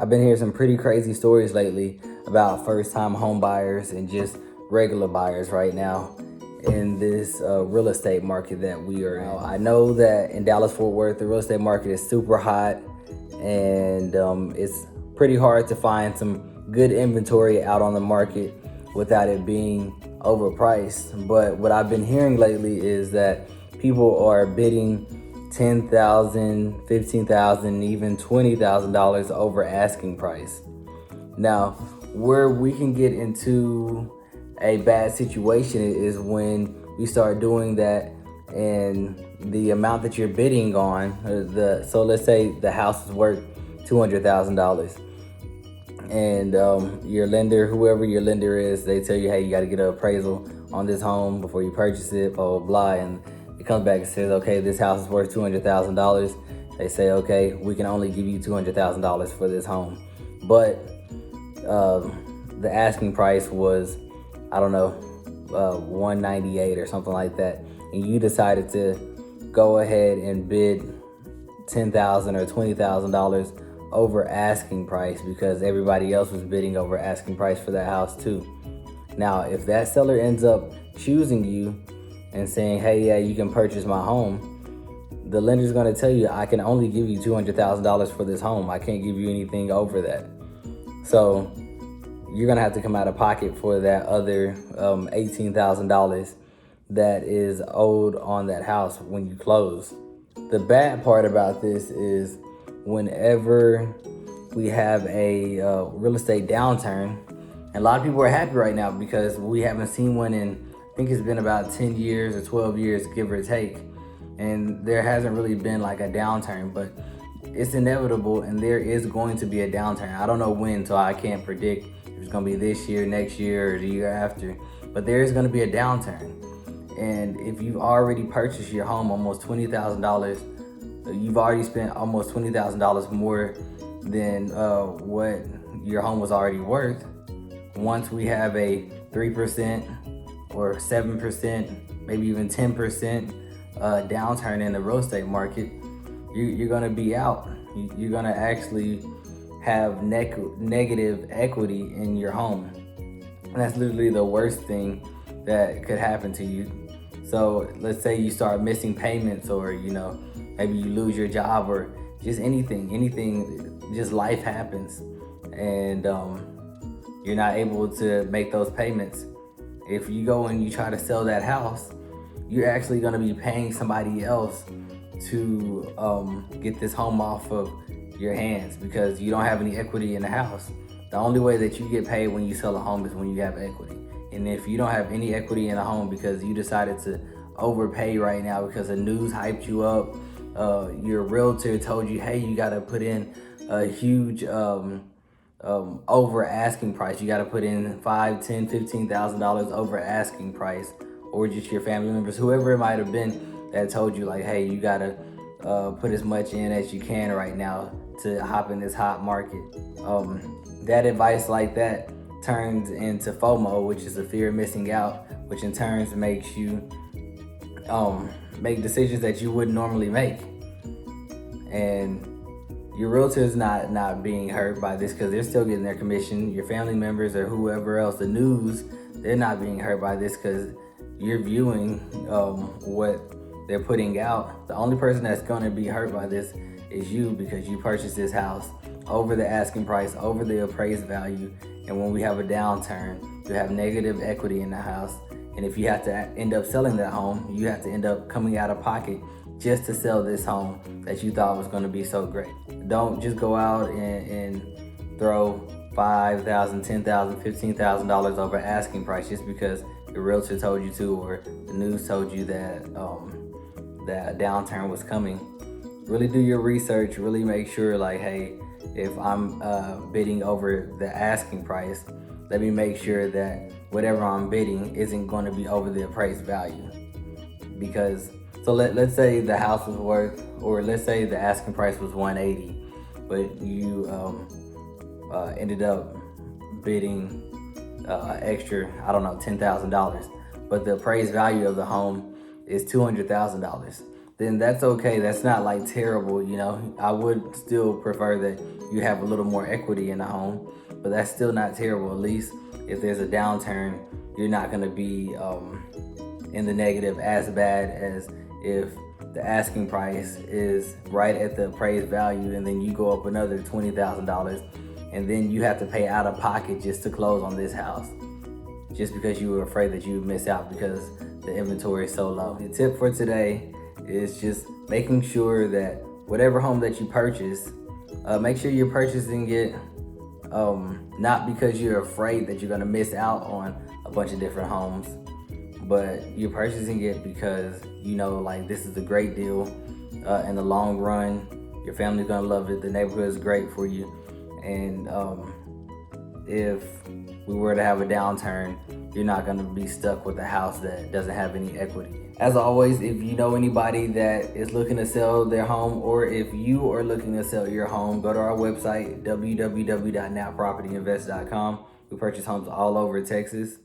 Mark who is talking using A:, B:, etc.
A: I've been hearing some pretty crazy stories lately about first-time home buyers and just regular buyers right now in this real estate market that we are in. I know that in Dallas-Fort Worth, the real estate market is super hot, and it's pretty hard to find some good inventory out on the market without it being overpriced. But what I've been hearing lately is that people are bidding $10,000, $15,000, even $20,000 over asking price. Now, where we can get into a bad situation is when we start doing that and the amount that you're bidding on, so let's say the house is worth $200,000 and your lender, whoever your lender is, they tell you, hey, you got to get an appraisal on this home before you purchase it, blah, blah, blah. And it comes back and says, okay, this house is worth $200,000. They say, okay, we can only give you $200,000 for this home. But the asking price was, I don't know, $198 or something like that. And you decided to go ahead and bid $10,000 or $20,000 over asking price because everybody else was bidding over asking price for that house too. Now, if that seller ends up choosing you and saying, hey, yeah, you can purchase my home, the lender's gonna tell you, I can only give you $200,000 for this home. I can't give you anything over that. So you're gonna have to come out of pocket for that other $18,000 that is owed on that house when you close. The bad part about this is whenever we have a real estate downturn, and a lot of people are happy right now because we haven't seen one in, I think it's been about 10 years or 12 years, give or take. And there hasn't really been like a downturn, but it's inevitable and there is going to be a downturn. I don't know when, so I can't predict if it's gonna be this year, next year, or the year after, but there is gonna be a downturn. And if you've already purchased your home almost $20,000, you've already spent almost $20,000 more than what your home was already worth. Once we have a 3% or 7%, maybe even 10% downturn in the real estate market, you're gonna be out. You're gonna actually have negative equity in your home. And that's literally the worst thing that could happen to you. So let's say you start missing payments, or maybe you lose your job, or just anything, just life happens and you're not able to make those payments. If you go and you try to sell that house, you're actually gonna be paying somebody else to get this home off of your hands because you don't have any equity in the house. The only way that you get paid when you sell a home is when you have equity. And if you don't have any equity in a home because you decided to overpay right now because the news hyped you up, your realtor told you, hey, you gotta put in a huge over asking price. You gotta put in $5,000, $10,000, $15,000 over asking price, or just your family members, whoever it might have been that told you like, hey, you gotta put as much in as you can right now to hop in this hot market. That advice like that turns into FOMO, which is a fear of missing out, which in turn makes you make decisions that you wouldn't normally make. And your realtor is not being hurt by this because they're still getting their commission. Your family members or whoever else, the news, they're not being hurt by this because you're viewing what they're putting out. The only person that's going to be hurt by this is you because you purchased this house over the asking price, over the appraised value. And when we have a downturn, you have negative equity in the house. And if you have to end up selling that home, you have to end up coming out of pocket just to sell this home that you thought was going to be so great. Don't just go out and throw $5,000, $10,000, $15,000 over asking price just because your realtor told you to, or the news told you that that downturn was coming. Really do your research. Really make sure, like, hey, if I'm bidding over the asking price, let me make sure that whatever I'm bidding isn't going to be over the appraised value. Because, so let's say the house was worth, or let's say the asking price was $180, but you ended up bidding extra, I don't know, $10,000, but the appraised value of the home is $200,000. then that's okay. That's not like terrible, you know. I would still prefer that you have a little more equity in the home, but that's still not terrible. At least if there's a downturn, you're not gonna be in the negative as bad as if the asking price is right at the appraised value and then you go up another $20,000 and then you have to pay out of pocket just to close on this house, just because you were afraid that you would miss out because the inventory is so low. The tip for today is just making sure that whatever home that you purchase, make sure you're purchasing it not because you're afraid that you're gonna miss out on a bunch of different homes, but you're purchasing it because you know, like, this is a great deal in the long run. Your family's gonna love it. The neighborhood is great for you, and if we were to have a downturn, you're not gonna be stuck with a house that doesn't have any equity. As always, if you know anybody that is looking to sell their home, or if you are looking to sell your home, go to our website, www.nowpropertyinvest.com. We purchase homes all over Texas.